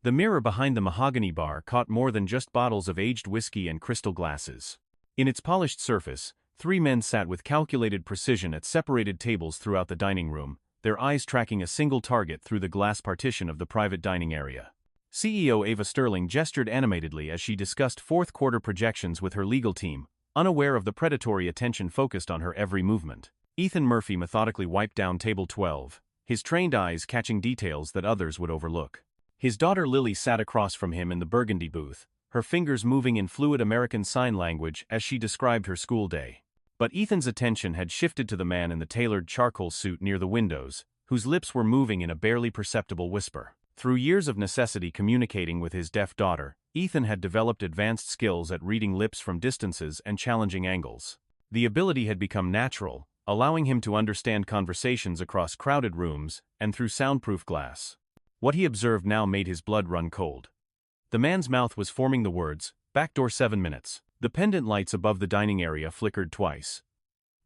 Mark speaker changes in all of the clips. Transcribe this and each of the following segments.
Speaker 1: The mirror behind the mahogany bar caught more than just bottles of aged whiskey and crystal glasses. In its polished surface, three men sat with calculated precision at separated tables throughout the dining room, their eyes tracking a single target through the glass partition of the private dining area. CEO Ava Sterling gestured animatedly as she discussed fourth-quarter projections with her legal team, unaware of the predatory attention focused on her every movement. Ethan Murphy methodically wiped down table 12, his trained eyes catching details that others would overlook. His daughter Lily sat across from him in the burgundy booth, her fingers moving in fluid American Sign Language as she described her school day. But Ethan's attention had shifted to the man in the tailored charcoal suit near the windows, whose lips were moving in a barely perceptible whisper. Through years of necessity communicating with his deaf daughter, Ethan had developed advanced skills at reading lips from distances and challenging angles. The ability had become natural, allowing him to understand conversations across crowded rooms and through soundproof glass. What he observed now made his blood run cold. The man's mouth was forming the words, "Backdoor 7 minutes." The pendant lights above the dining area flickered twice,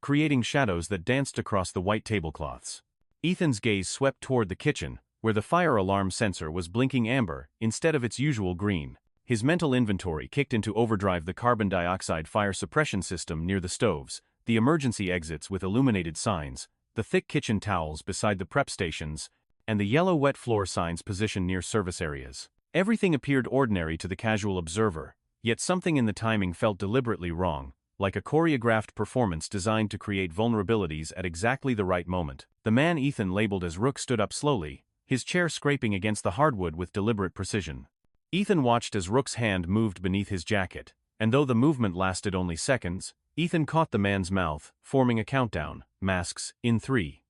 Speaker 1: creating shadows that danced across the white tablecloths. Ethan's gaze swept toward the kitchen, where the fire alarm sensor was blinking amber instead of its usual green. His mental inventory kicked into overdrive: the carbon dioxide fire suppression system near the stoves, the emergency exits with illuminated signs, the thick kitchen towels beside the prep stations, and the yellow wet floor signs positioned near service areas. Everything appeared ordinary to the casual observer, yet something in the timing felt deliberately wrong, like a choreographed performance designed to create vulnerabilities at exactly the right moment. The man Ethan labeled as Rook stood up slowly, his chair scraping against the hardwood with deliberate precision. Ethan watched as Rook's hand moved beneath his jacket, and though the movement lasted only seconds, Ethan caught the man's mouth, forming a countdown: masks, in 3,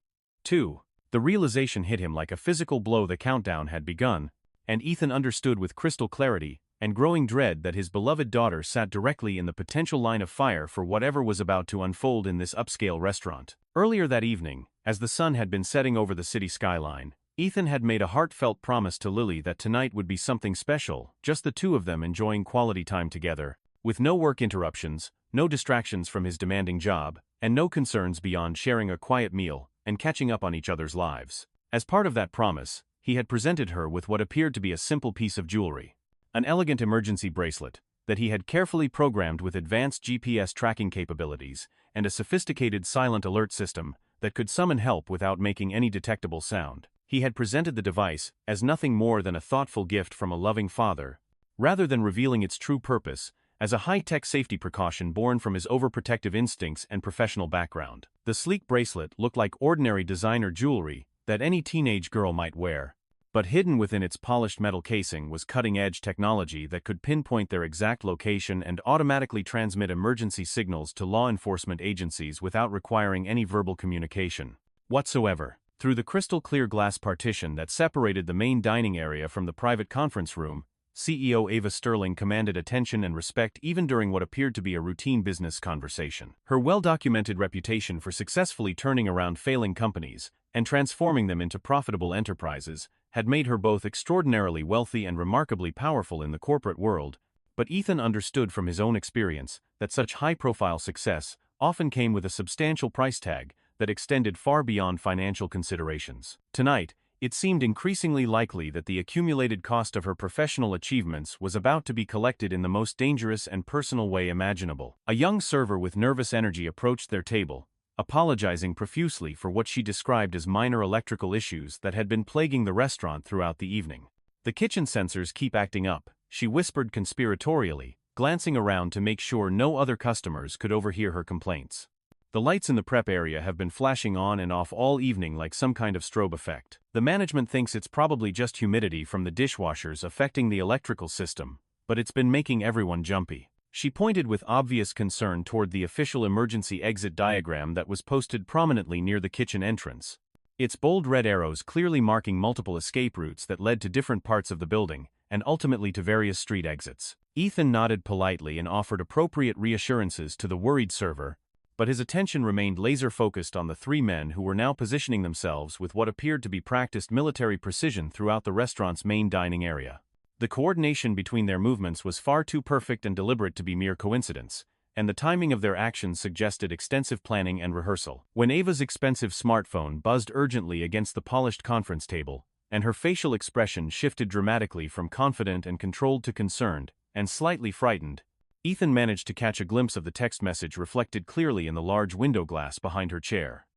Speaker 1: 2. The realization hit him like a physical blow. The countdown had begun, and Ethan understood with crystal clarity and growing dread that his beloved daughter sat directly in the potential line of fire for whatever was about to unfold in this upscale restaurant. Earlier that evening, as the sun had been setting over the city skyline, Ethan had made a heartfelt promise to Lily that tonight would be something special, just the two of them enjoying quality time together, with no work interruptions, no distractions from his demanding job, and no concerns beyond sharing a quiet meal and catching up on each other's lives. As part of that promise, he had presented her with what appeared to be a simple piece of jewelry, an elegant emergency bracelet that he had carefully programmed with advanced GPS tracking capabilities and a sophisticated silent alert system that could summon help without making any detectable sound. He had presented the device as nothing more than a thoughtful gift from a loving father, rather than revealing its true purpose as a high-tech safety precaution born from his overprotective instincts and professional background. The sleek bracelet looked like ordinary designer jewelry that any teenage girl might wear, but hidden within its polished metal casing was cutting-edge technology that could pinpoint their exact location and automatically transmit emergency signals to law enforcement agencies without requiring any verbal communication whatsoever. Through the crystal-clear glass partition that separated the main dining area from the private conference room, CEO Ava Sterling commanded attention and respect even during what appeared to be a routine business conversation. Her well-documented reputation for successfully turning around failing companies and transforming them into profitable enterprises had made her both extraordinarily wealthy and remarkably powerful in the corporate world, but Ethan understood from his own experience that such high-profile success often came with a substantial price tag that extended far beyond financial considerations. Tonight, it seemed increasingly likely that the accumulated cost of her professional achievements was about to be collected in the most dangerous and personal way imaginable. A young server with nervous energy approached their table, apologizing profusely for what she described as minor electrical issues that had been plaguing the restaurant throughout the evening. "The kitchen sensors keep acting up," she whispered conspiratorially, glancing around to make sure no other customers could overhear her complaints. "The lights in the prep area have been flashing on and off all evening like some kind of strobe effect. The management thinks it's probably just humidity from the dishwashers affecting the electrical system, but it's been making everyone jumpy." She pointed with obvious concern toward the official emergency exit diagram that was posted prominently near the kitchen entrance, its bold red arrows clearly marking multiple escape routes that led to different parts of the building and ultimately to various street exits. Ethan nodded politely and offered appropriate reassurances to the worried server, but his attention remained laser-focused on the three men who were now positioning themselves with what appeared to be practiced military precision throughout the restaurant's main dining area. The coordination between their movements was far too perfect and deliberate to be mere coincidence, and the timing of their actions suggested extensive planning and rehearsal. When Ava's expensive smartphone buzzed urgently against the polished conference table, and her facial expression shifted dramatically from confident and controlled to concerned, and slightly frightened. Ethan managed to catch a glimpse of the text message reflected clearly in the large window glass behind her chair.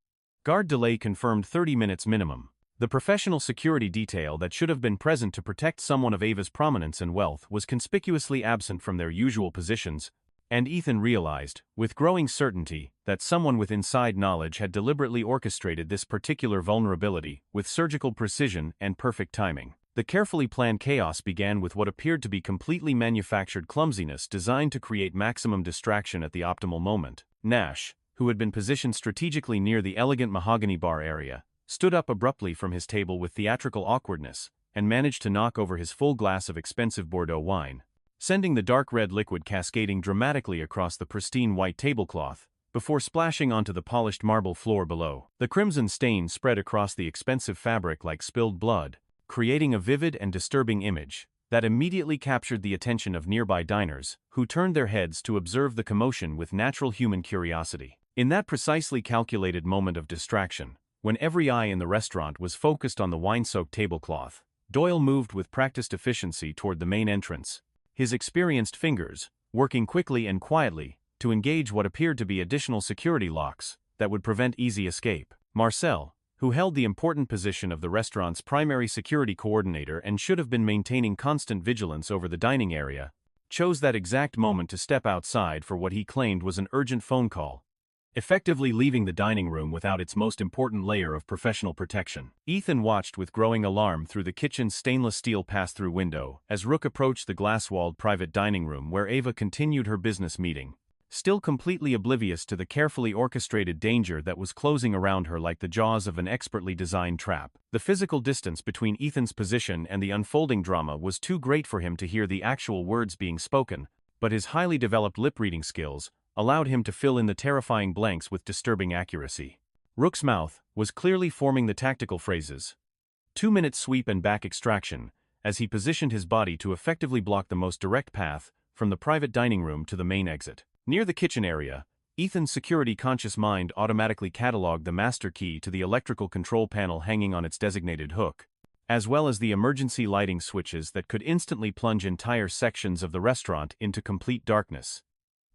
Speaker 1: Guard delay confirmed 30 minutes minimum. The professional security detail that should have been present to protect someone of Ava's prominence and wealth was conspicuously absent from their usual positions, and Ethan realized, with growing certainty, that someone with inside knowledge had deliberately orchestrated this particular vulnerability, with surgical precision and perfect timing. The carefully planned chaos began with what appeared to be completely manufactured clumsiness designed to create maximum distraction at the optimal moment. Nash, who had been positioned strategically near the elegant mahogany bar area, stood up abruptly from his table with theatrical awkwardness, and managed to knock over his full glass of expensive Bordeaux wine, sending the dark red liquid cascading dramatically across the pristine white tablecloth, before splashing onto the polished marble floor below. The crimson stain spread across the expensive fabric like spilled blood, creating a vivid and disturbing image that immediately captured the attention of nearby diners, who turned their heads to observe the commotion with natural human curiosity. In that precisely calculated moment of distraction, when every eye in the restaurant was focused on the wine-soaked tablecloth, Doyle moved with practiced efficiency toward the main entrance, his experienced fingers working quickly and quietly to engage what appeared to be additional security locks that would prevent easy escape. Marcel, who held the important position of the restaurant's primary security coordinator and should have been maintaining constant vigilance over the dining area, chose that exact moment to step outside for what he claimed was an urgent phone call, effectively leaving the dining room without its most important layer of professional protection. Ethan watched with growing alarm through the kitchen's stainless steel pass-through window as Rook approached the glass-walled private dining room where Ava continued her business meeting, still completely oblivious to the carefully orchestrated danger that was closing around her like the jaws of an expertly designed trap. The physical distance between Ethan's position and the unfolding drama was too great for him to hear the actual words being spoken, but his highly developed lip-reading skills allowed him to fill in the terrifying blanks with disturbing accuracy. Rook's mouth was clearly forming the tactical phrases. 2-minute sweep and back extraction, as he positioned his body to effectively block the most direct path from the private dining room to the main exit. Near the kitchen area, Ethan's security-conscious mind automatically cataloged the master key to the electrical control panel hanging on its designated hook, as well as the emergency lighting switches that could instantly plunge entire sections of the restaurant into complete darkness,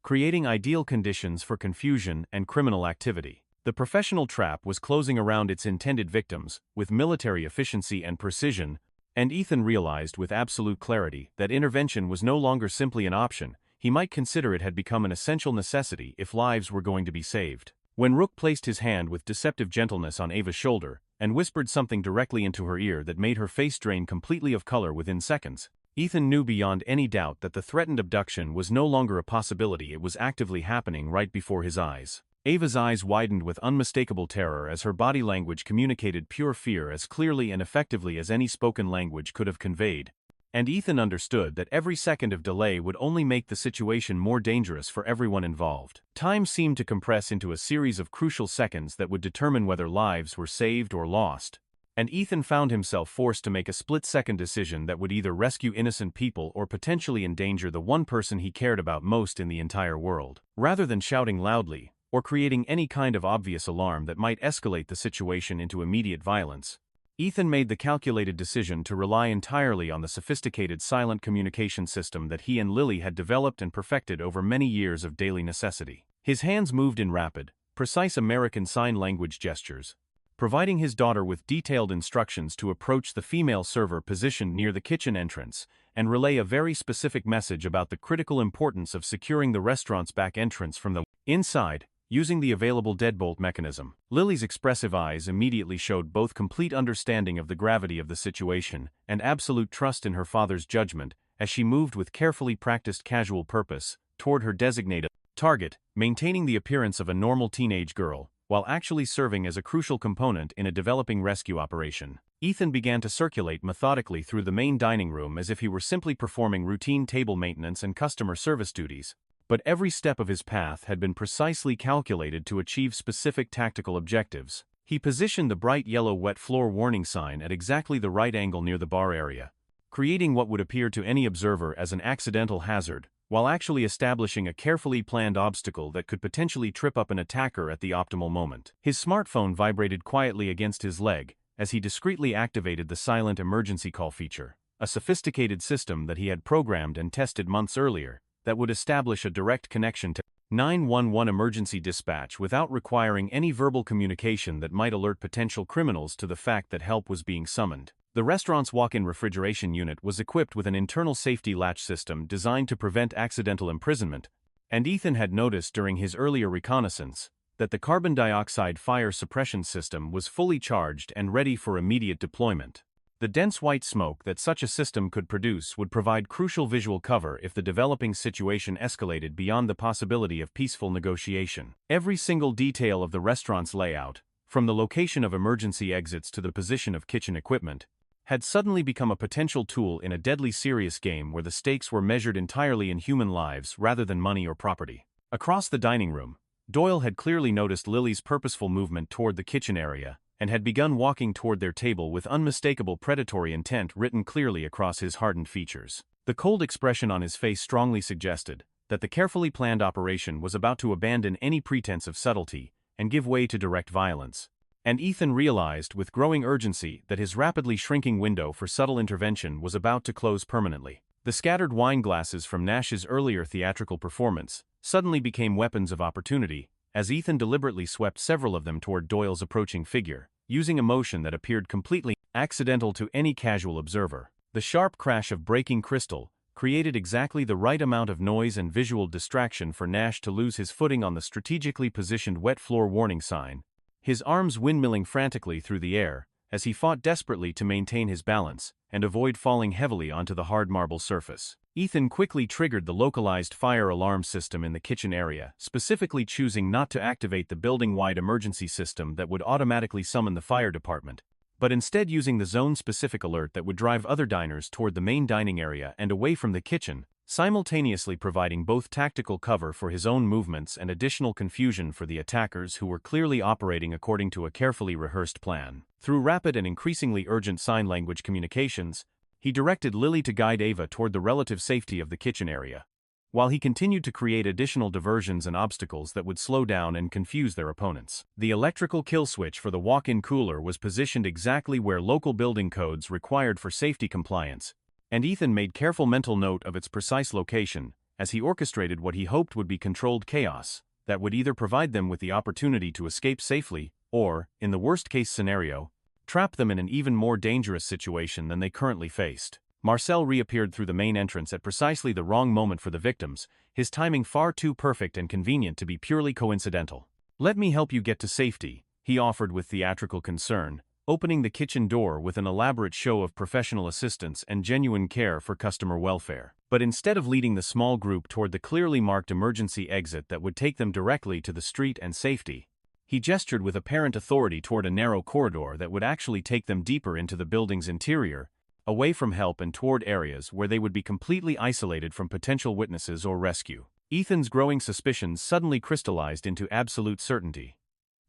Speaker 1: creating ideal conditions for confusion and criminal activity. The professional trap was closing around its intended victims with military efficiency and precision, and Ethan realized with absolute clarity that intervention was no longer simply an option. He might consider it had become an essential necessity if lives were going to be saved. When Rook placed his hand with deceptive gentleness on Ava's shoulder and whispered something directly into her ear that made her face drain completely of color within seconds, Ethan knew beyond any doubt that the threatened abduction was no longer a possibility. It was actively happening right before his eyes. Ava's eyes widened with unmistakable terror as her body language communicated pure fear as clearly and effectively as any spoken language could have conveyed, and Ethan understood that every second of delay would only make the situation more dangerous for everyone involved. Time seemed to compress into a series of crucial seconds that would determine whether lives were saved or lost, and Ethan found himself forced to make a split-second decision that would either rescue innocent people or potentially endanger the one person he cared about most in the entire world. Rather than shouting loudly, or creating any kind of obvious alarm that might escalate the situation into immediate violence, Ethan made the calculated decision to rely entirely on the sophisticated silent communication system that he and Lily had developed and perfected over many years of daily necessity. His hands moved in rapid, precise American Sign Language gestures, providing his daughter with detailed instructions to approach the female server positioned near the kitchen entrance and relay a very specific message about the critical importance of securing the restaurant's back entrance from the inside, using the available deadbolt mechanism. Lily's expressive eyes immediately showed both complete understanding of the gravity of the situation and absolute trust in her father's judgment as she moved with carefully practiced casual purpose toward her designated target, maintaining the appearance of a normal teenage girl, while actually serving as a crucial component in a developing rescue operation. Ethan began to circulate methodically through the main dining room as if he were simply performing routine table maintenance and customer service duties, but every step of his path had been precisely calculated to achieve specific tactical objectives. He positioned the bright yellow wet floor warning sign at exactly the right angle near the bar area, creating what would appear to any observer as an accidental hazard, while actually establishing a carefully planned obstacle that could potentially trip up an attacker at the optimal moment. His smartphone vibrated quietly against his leg, as he discreetly activated the silent emergency call feature, a sophisticated system that he had programmed and tested months earlier that would establish a direct connection to 911 emergency dispatch without requiring any verbal communication that might alert potential criminals to the fact that help was being summoned. The restaurant's walk-in refrigeration unit was equipped with an internal safety latch system designed to prevent accidental imprisonment, and Ethan had noticed during his earlier reconnaissance that the carbon dioxide fire suppression system was fully charged and ready for immediate deployment. The dense white smoke that such a system could produce would provide crucial visual cover if the developing situation escalated beyond the possibility of peaceful negotiation. Every single detail of the restaurant's layout, from the location of emergency exits to the position of kitchen equipment, had suddenly become a potential tool in a deadly serious game where the stakes were measured entirely in human lives rather than money or property. Across the dining room, Doyle had clearly noticed Lily's purposeful movement toward the kitchen area, and had begun walking toward their table with unmistakable predatory intent written clearly across his hardened features. The cold expression on his face strongly suggested that the carefully planned operation was about to abandon any pretense of subtlety and give way to direct violence. And Ethan realized with growing urgency that his rapidly shrinking window for subtle intervention was about to close permanently. The scattered wine glasses from Nash's earlier theatrical performance suddenly became weapons of opportunity, as Ethan deliberately swept several of them toward Doyle's approaching figure, using a motion that appeared completely accidental to any casual observer. The sharp crash of breaking crystal created exactly the right amount of noise and visual distraction for Nash to lose his footing on the strategically positioned wet floor warning sign, his arms windmilling frantically through the air as he fought desperately to maintain his balance and avoid falling heavily onto the hard marble surface. Ethan quickly triggered the localized fire alarm system in the kitchen area, specifically choosing not to activate the building-wide emergency system that would automatically summon the fire department, but instead using the zone-specific alert that would drive other diners toward the main dining area and away from the kitchen, simultaneously providing both tactical cover for his own movements and additional confusion for the attackers who were clearly operating according to a carefully rehearsed plan. Through rapid and increasingly urgent sign language communications, he directed Lily to guide Ava toward the relative safety of the kitchen area, while he continued to create additional diversions and obstacles that would slow down and confuse their opponents. The electrical kill switch for the walk-in cooler was positioned exactly where local building codes required for safety compliance, and Ethan made careful mental note of its precise location as he orchestrated what he hoped would be controlled chaos that would either provide them with the opportunity to escape safely or, in the worst-case scenario, trap them in an even more dangerous situation than they currently faced. Marcel reappeared through the main entrance at precisely the wrong moment for the victims, his timing far too perfect and convenient to be purely coincidental. "Let me help you get to safety," he offered with theatrical concern, opening the kitchen door with an elaborate show of professional assistance and genuine care for customer welfare. But instead of leading the small group toward the clearly marked emergency exit that would take them directly to the street and safety, he gestured with apparent authority toward a narrow corridor that would actually take them deeper into the building's interior, away from help and toward areas where they would be completely isolated from potential witnesses or rescue. Ethan's growing suspicions suddenly crystallized into absolute certainty.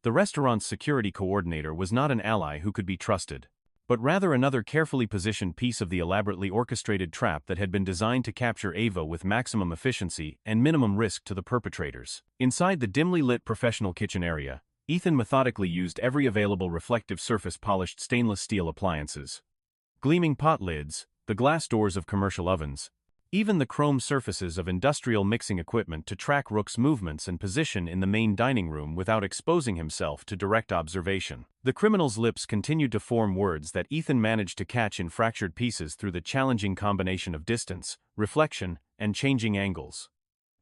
Speaker 1: The restaurant's security coordinator was not an ally who could be trusted, but rather another carefully positioned piece of the elaborately orchestrated trap that had been designed to capture Ava with maximum efficiency and minimum risk to the perpetrators. Inside the dimly lit professional kitchen area, Ethan methodically used every available reflective surface polished stainless steel appliances, gleaming pot lids, the glass doors of commercial ovens, even the chrome surfaces of industrial mixing equipment to track Rook's movements and position in the main dining room without exposing himself to direct observation. The criminal's lips continued to form words that Ethan managed to catch in fractured pieces through the challenging combination of distance, reflection, and changing angles.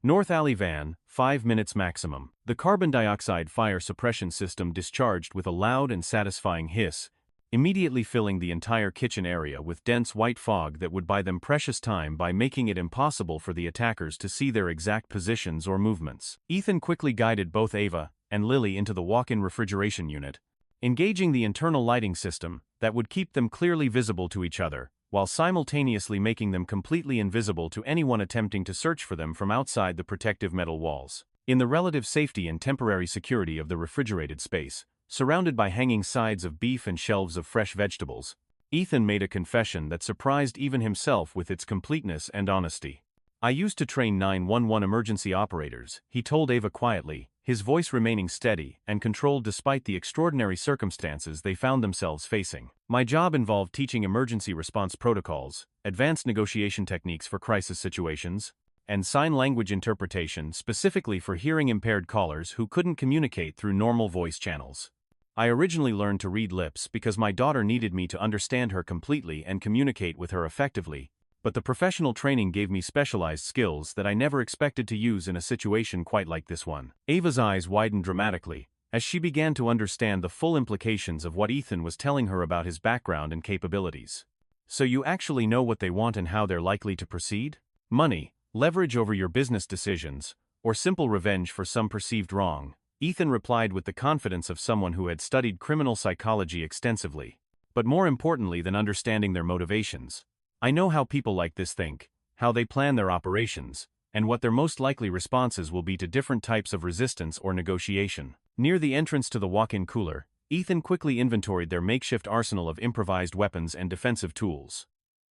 Speaker 1: North Alley van, 5 minutes maximum. The carbon dioxide fire suppression system discharged with a loud and satisfying hiss, immediately filling the entire kitchen area with dense white fog that would buy them precious time by making it impossible for the attackers to see their exact positions or movements. Ethan quickly guided both Ava and Lily into the walk-in refrigeration unit, engaging the internal lighting system that would keep them clearly visible to each other, while simultaneously making them completely invisible to anyone attempting to search for them from outside the protective metal walls. In the relative safety and temporary security of the refrigerated space, surrounded by hanging sides of beef and shelves of fresh vegetables, Ethan made a confession that surprised even himself with its completeness and honesty. "I used to train 911 emergency operators," he told Ava quietly, his voice remaining steady and controlled despite the extraordinary circumstances they found themselves facing. My job involved teaching emergency response protocols, advanced negotiation techniques for crisis situations, and sign language interpretation specifically for hearing-impaired callers who couldn't communicate through normal voice channels. I originally learned to read lips because my daughter needed me to understand her completely and communicate with her effectively, but the professional training gave me specialized skills that I never expected to use in a situation quite like this one. Ava's eyes widened dramatically as she began to understand the full implications of what Ethan was telling her about his background and capabilities. So you actually know what they want and how they're likely to proceed? Money, leverage over your business decisions, or simple revenge for some perceived wrong? Ethan replied with the confidence of someone who had studied criminal psychology extensively. But more importantly than understanding their motivations, I know how people like this think, how they plan their operations, and what their most likely responses will be to different types of resistance or negotiation. Near the entrance to the walk-in cooler, Ethan quickly inventoried their makeshift arsenal of improvised weapons and defensive tools.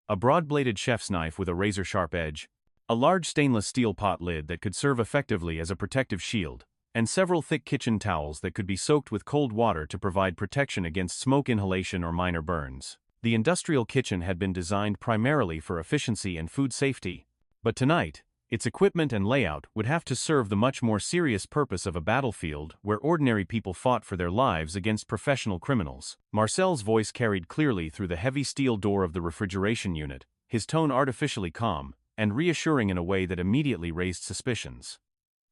Speaker 1: A broad-bladed chef's knife with a razor-sharp edge, a large stainless steel pot lid that could serve effectively as a protective shield, and several thick kitchen towels that could be soaked with cold water to provide protection against smoke inhalation or minor burns. The industrial kitchen had been designed primarily for efficiency and food safety, but tonight, its equipment and layout would have to serve the much more serious purpose of a battlefield where ordinary people fought for their lives against professional criminals. Marcel's voice carried clearly through the heavy steel door of the refrigeration unit, his tone artificially calm and reassuring in a way that immediately raised suspicions.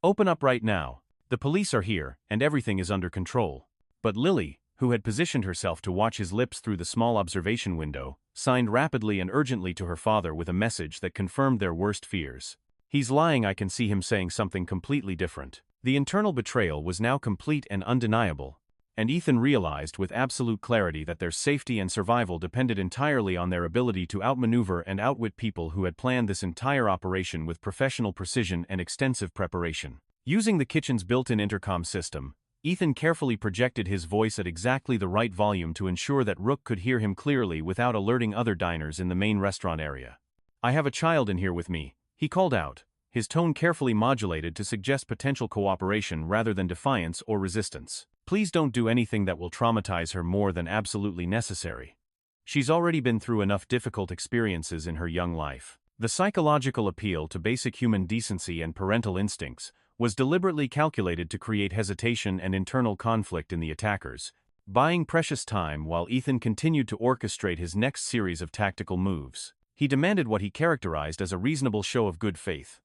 Speaker 1: "Open up right now. The police are here, and everything is under control." But Lily, who had positioned herself to watch his lips through the small observation window, signed rapidly and urgently to her father with a message that confirmed their worst fears. "He's lying." I can see him saying something completely different. The internal betrayal was now complete and undeniable, and Ethan realized with absolute clarity that their safety and survival depended entirely on their ability to outmaneuver and outwit people who had planned this entire operation with professional precision and extensive preparation. Using the kitchen's built-in intercom system, Ethan carefully projected his voice at exactly the right volume to ensure that Rook could hear him clearly without alerting other diners in the main restaurant area. "I have a child in here with me," he called out, his tone carefully modulated to suggest potential cooperation rather than defiance or resistance. "Please don't do anything that will traumatize her more than absolutely necessary. She's already been through enough difficult experiences in her young life." The psychological appeal to basic human decency and parental instincts was deliberately calculated to create hesitation and internal conflict in the attackers, buying precious time while Ethan continued to orchestrate his next series of tactical moves. He demanded what he characterized as a reasonable show of good faith.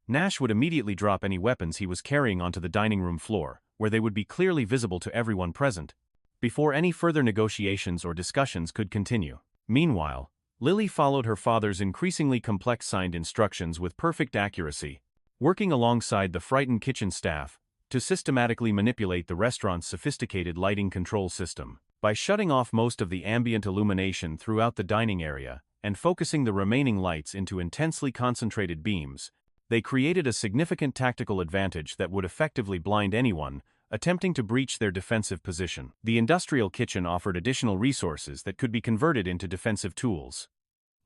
Speaker 1: Nash would immediately drop any weapons he was carrying onto the dining room floor, where they would be clearly visible to everyone present, before any further negotiations or discussions could continue. Meanwhile, Lily followed her father's increasingly complex signed instructions with perfect accuracy, working alongside the frightened kitchen staff to systematically manipulate the restaurant's sophisticated lighting control system. By shutting off most of the ambient illumination throughout the dining area and focusing the remaining lights into intensely concentrated beams, they created a significant tactical advantage that would effectively blind anyone attempting to breach their defensive position. The industrial kitchen offered additional resources that could be converted into defensive tools.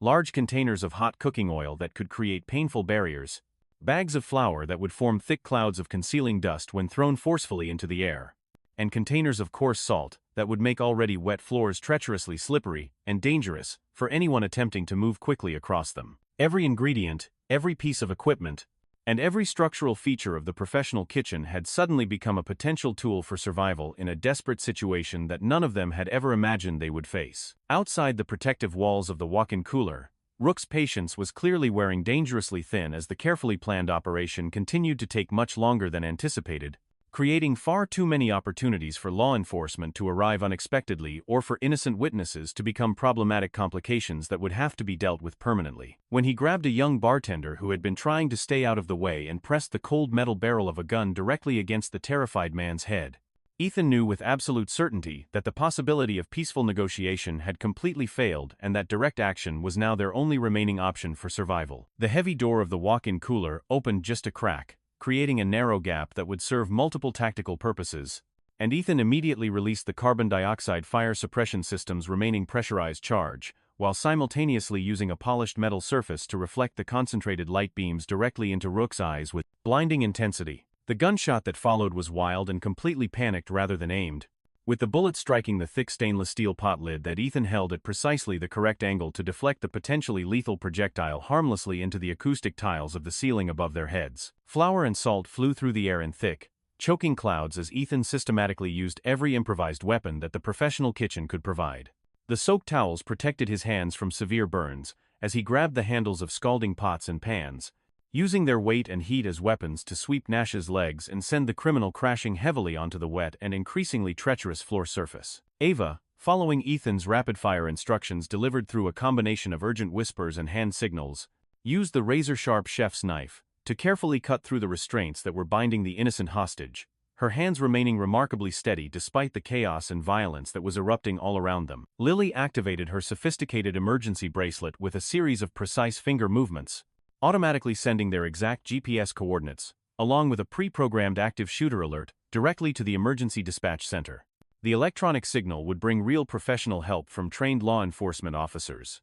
Speaker 1: Large containers of hot cooking oil that could create painful barriers, bags of flour that would form thick clouds of concealing dust when thrown forcefully into the air, and containers of coarse salt that would make already wet floors treacherously slippery and dangerous for anyone attempting to move quickly across them. Every ingredient, every piece of equipment, and every structural feature of the professional kitchen had suddenly become a potential tool for survival in a desperate situation that none of them had ever imagined they would face. Outside the protective walls of the walk-in cooler, Rook's patience was clearly wearing dangerously thin as the carefully planned operation continued to take much longer than anticipated, creating far too many opportunities for law enforcement to arrive unexpectedly or for innocent witnesses to become problematic complications that would have to be dealt with permanently. When he grabbed a young bartender who had been trying to stay out of the way and pressed the cold metal barrel of a gun directly against the terrified man's head, Ethan knew with absolute certainty that the possibility of peaceful negotiation had completely failed and that direct action was now their only remaining option for survival. The heavy door of the walk-in cooler opened just a crack, creating a narrow gap that would serve multiple tactical purposes, and Ethan immediately released the carbon dioxide fire suppression system's remaining pressurized charge, while simultaneously using a polished metal surface to reflect the concentrated light beams directly into Rook's eyes with blinding intensity. The gunshot that followed was wild and completely panicked rather than aimed, with the bullet striking the thick stainless steel pot lid that Ethan held at precisely the correct angle to deflect the potentially lethal projectile harmlessly into the acoustic tiles of the ceiling above their heads. Flour and salt flew through the air in thick, choking clouds as Ethan systematically used every improvised weapon that the professional kitchen could provide. The soaked towels protected his hands from severe burns as he grabbed the handles of scalding pots and pans, using their weight and heat as weapons to sweep Nash's legs and send the criminal crashing heavily onto the wet and increasingly treacherous floor surface. Ava, following Ethan's rapid-fire instructions delivered through a combination of urgent whispers and hand signals, used the razor-sharp chef's knife to carefully cut through the restraints that were binding the innocent hostage, her hands remaining remarkably steady despite the chaos and violence that was erupting all around them. Lily activated her sophisticated emergency bracelet with a series of precise finger movements, automatically sending their exact GPS coordinates, along with a pre-programmed active shooter alert, directly to the emergency dispatch center. The electronic signal would bring real professional help from trained law enforcement officers,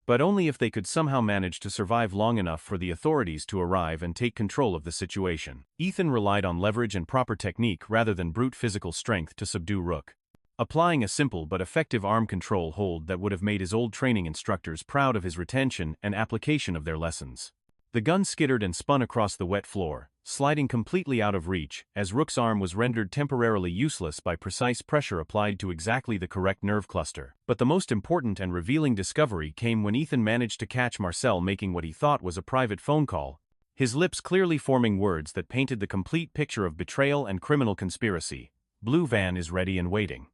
Speaker 1: but only if they could somehow manage to survive long enough for the authorities to arrive and take control of the situation. Ethan relied on leverage and proper technique rather than brute physical strength to subdue Rook, applying a simple but effective arm control hold that would have made his old training instructors proud of his retention and application of their lessons. The gun skittered and spun across the wet floor, sliding completely out of reach, as Rook's arm was rendered temporarily useless by precise pressure applied to exactly the correct nerve cluster. But the most important and revealing discovery came when Ethan managed to catch Marcel making what he thought was a private phone call, his lips clearly forming words that painted the complete picture of betrayal and criminal conspiracy. "Blue van is ready and waiting."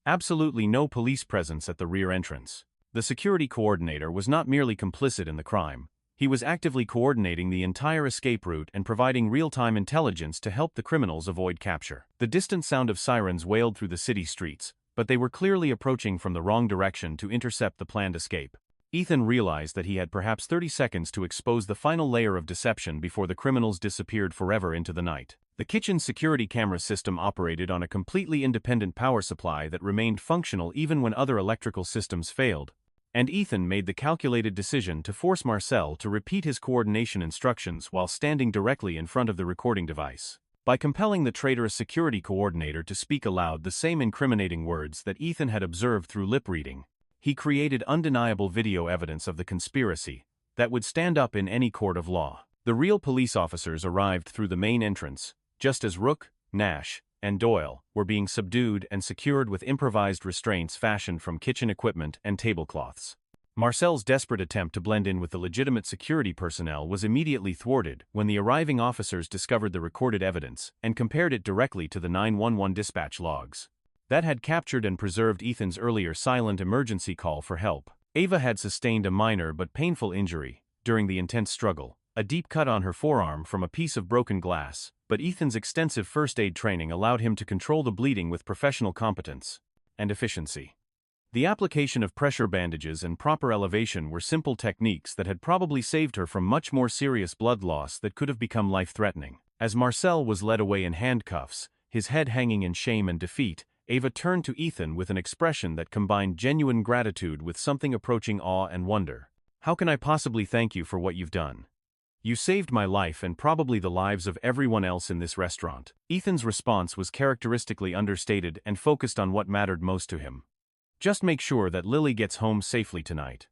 Speaker 1: Absolutely no police presence at the rear entrance. The security coordinator was not merely complicit in the crime. He was actively coordinating the entire escape route and providing real-time intelligence to help the criminals avoid capture. The distant sound of sirens wailed through the city streets, but they were clearly approaching from the wrong direction to intercept the planned escape. Ethan realized that he had perhaps 30 seconds to expose the final layer of deception before the criminals disappeared forever into the night. The kitchen's security camera system operated on a completely independent power supply that remained functional even when other electrical systems failed, and Ethan made the calculated decision to force Marcel to repeat his coordination instructions while standing directly in front of the recording device. By compelling the traitorous security coordinator to speak aloud the same incriminating words that Ethan had observed through lip reading, he created undeniable video evidence of the conspiracy that would stand up in any court of law. The real police officers arrived through the main entrance, just as Rook, Nash, and Doyle were being subdued and secured with improvised restraints fashioned from kitchen equipment and tablecloths. Marcel's desperate attempt to blend in with the legitimate security personnel was immediately thwarted when the arriving officers discovered the recorded evidence and compared it directly to the 911 dispatch logs that had captured and preserved Ethan's earlier silent emergency call for help. Ava had sustained a minor but painful injury during the intense struggle, a deep cut on her forearm from a piece of broken glass, but Ethan's extensive first aid training allowed him to control the bleeding with professional competence and efficiency. The application of pressure bandages and proper elevation were simple techniques that had probably saved her from much more serious blood loss that could have become life-threatening. As Marcel was led away in handcuffs, his head hanging in shame and defeat, Ava turned to Ethan with an expression that combined genuine gratitude with something approaching awe and wonder. "How can I possibly thank you for what you've done? You saved my life and probably the lives of everyone else in this restaurant." Ethan's response was characteristically understated and focused on what mattered most to him. "Just make sure that Lily gets home safely tonight.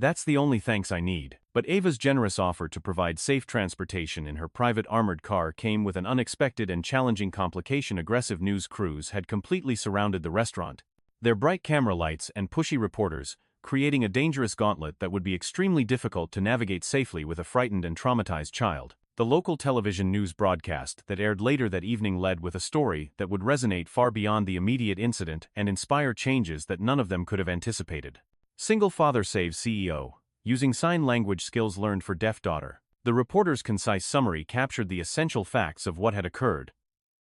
Speaker 1: That's the only thanks I need." But Ava's generous offer to provide safe transportation in her private armored car came with an unexpected and challenging complication. Aggressive news crews had completely surrounded the restaurant, their bright camera lights and pushy reporters creating a dangerous gauntlet that would be extremely difficult to navigate safely with a frightened and traumatized child. The local television news broadcast that aired later that evening led with a story that would resonate far beyond the immediate incident and inspire changes that none of them could have anticipated. Single father saves CEO, using sign language skills learned for deaf daughter. The reporter's concise summary captured the essential facts of what had occurred,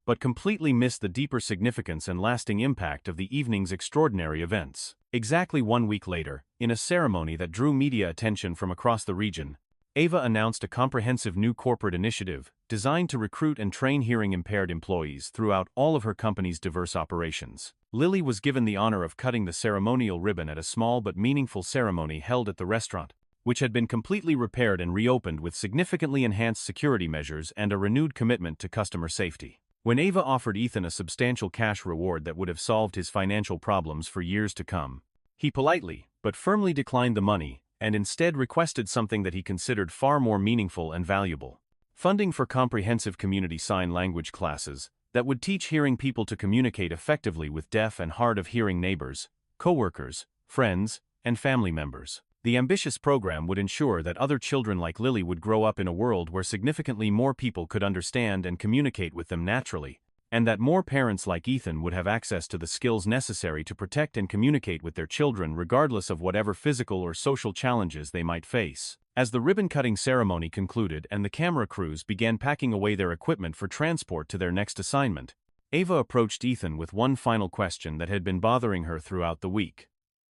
Speaker 1: but completely missed the deeper significance and lasting impact of the evening's extraordinary events. Exactly 1 week later, in a ceremony that drew media attention from across the region, Ava announced a comprehensive new corporate initiative designed to recruit and train hearing-impaired employees throughout all of her company's diverse operations. Lily was given the honor of cutting the ceremonial ribbon at a small but meaningful ceremony held at the restaurant, which had been completely repaired and reopened with significantly enhanced security measures and a renewed commitment to customer safety. When Ava offered Ethan a substantial cash reward that would have solved his financial problems for years to come, he politely, but firmly declined the money and instead requested something that he considered far more meaningful and valuable: funding for comprehensive community sign language classes that would teach hearing people to communicate effectively with deaf and hard of hearing neighbors, coworkers, friends, and family members. The ambitious program would ensure that other children like Lily would grow up in a world where significantly more people could understand and communicate with them naturally, and that more parents like Ethan would have access to the skills necessary to protect and communicate with their children regardless of whatever physical or social challenges they might face. As the ribbon-cutting ceremony concluded and the camera crews began packing away their equipment for transport to their next assignment, Ava approached Ethan with one final question that had been bothering her throughout the week.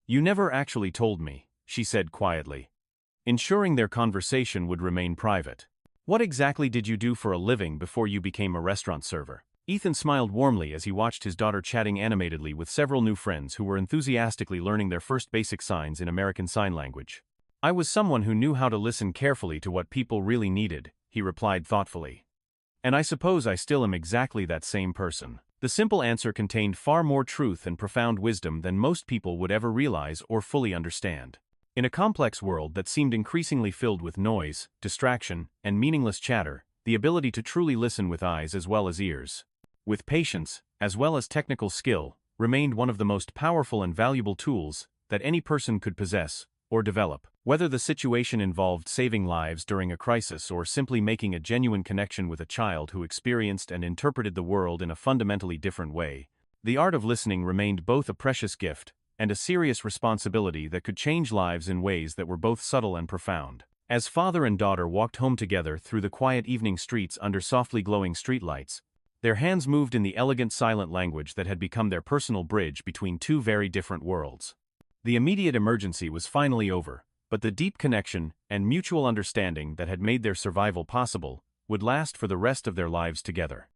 Speaker 1: "You never actually told me," she said quietly, ensuring their conversation would remain private. "What exactly did you do for a living before you became a restaurant server?" Ethan smiled warmly as he watched his daughter chatting animatedly with several new friends who were enthusiastically learning their first basic signs in American Sign Language. "I was someone who knew how to listen carefully to what people really needed," he replied thoughtfully. "And I suppose I still am exactly that same person." The simple answer contained far more truth and profound wisdom than most people would ever realize or fully understand. In a complex world that seemed increasingly filled with noise, distraction, and meaningless chatter, the ability to truly listen with eyes as well as ears, with patience, as well as technical skill, remained one of the most powerful and valuable tools that any person could possess or develop. Whether the situation involved saving lives during a crisis or simply making a genuine connection with a child who experienced and interpreted the world in a fundamentally different way, the art of listening remained both a precious gift and a serious responsibility that could change lives in ways that were both subtle and profound. As father and daughter walked home together through the quiet evening streets under softly glowing streetlights, their hands moved in the elegant silent language that had become their personal bridge between two very different worlds. The immediate emergency was finally over, but the deep connection and mutual understanding that had made their survival possible would last for the rest of their lives together.